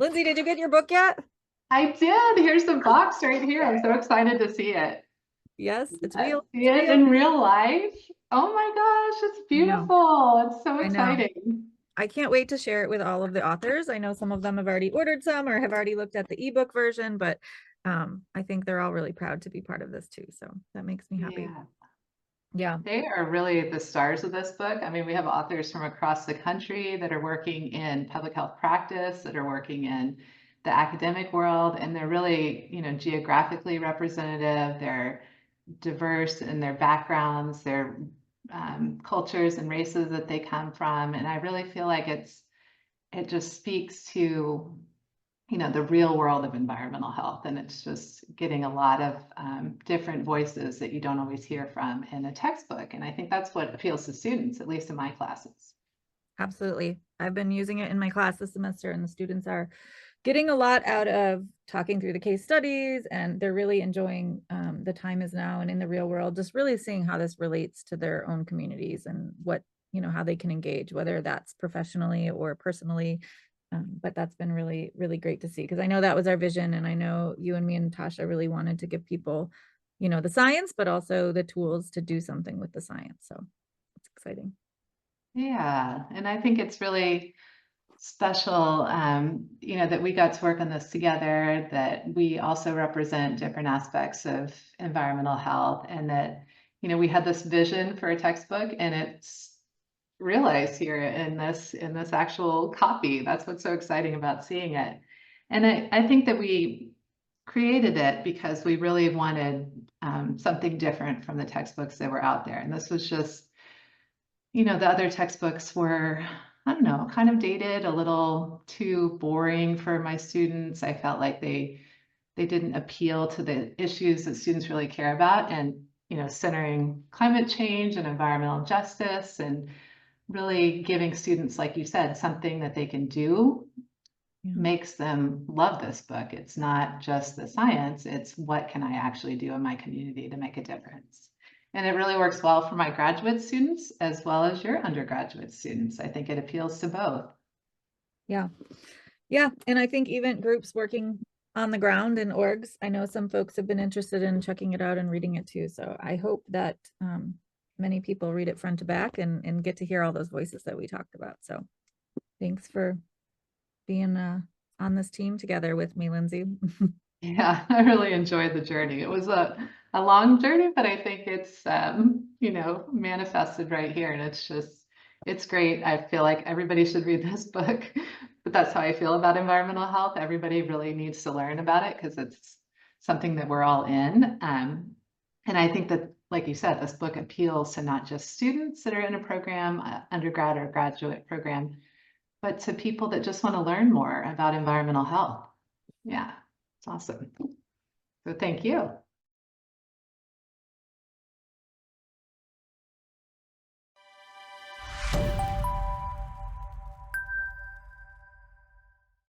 Lindsay, did you get your book yet? I did. Here's the box right here. I'm so excited to see it. Yes, it's I real. see It's it real. in real life. Oh my gosh, it's I know. beautiful. It's so I know. exciting. I can't wait to share it with all of the authors. I know some of them have already ordered some or have already looked at the ebook version, but I think they're all really proud to be part of this too. So that makes me happy. Yeah, Yeah, they are really the stars of this book. I mean, we have authors from across the country that are working in public health practice, that are working in the academic world, and they're really, geographically representative. They're diverse in their backgrounds, their cultures and races that they come from. And I really feel like it just speaks to, the real world of environmental health. And it's just getting a lot of different voices that you don't always hear from in a textbook. And I think that's what appeals to students, at least in my classes. absolutely. I've been using it in my class this semester, and the students are getting a lot out of talking through the case studies, and they're really enjoying the time is now and in the real world, just really seeing how this relates to their own communities and what, how they can engage, whether that's professionally or personally. But that's been really, really great to see, because I know that was our vision. And I know you and me and Tasha really wanted to give people, the science, but also the tools to do something with the science. So it's exciting. Yeah, and I think it's really special, that we got to work on this together, that we also represent different aspects of environmental health, and that, we had this vision for a textbook and it's realized here in this actual copy. That's what's so exciting about seeing it. And I think that we created it because we really wanted something different from the textbooks that were out there. And this was just, the other textbooks were, I don't know, kind of dated, a little too boring for my students. I felt like they didn't appeal to the issues that students really care about, and centering climate change and environmental justice, and really giving students, like you said, something that they can do Yeah. makes them love this book. It's not just the science, it's what can I actually do in my community to make a difference. And it really works well for my graduate students as well as your undergraduate students. I think it appeals to both. Yeah. Yeah. And I think even groups working on the ground in orgs, I know some folks have been interested in checking it out and reading it too. So I hope that many people read it front to back and get to hear all those voices that we talked about. So thanks for being on this team together with me, Lindsay. Yeah, I really enjoyed the journey. It was a long journey, but I think it's manifested right here, and it's great. I feel like everybody should read this book. But that's how I feel about environmental health. Everybody really needs to learn about it because it's something that we're all in. And I think that, like you said, this book appeals to not just students that are in a program, undergrad or graduate program, but to people that just want to learn more about environmental health. Yeah, it's awesome. So thank you.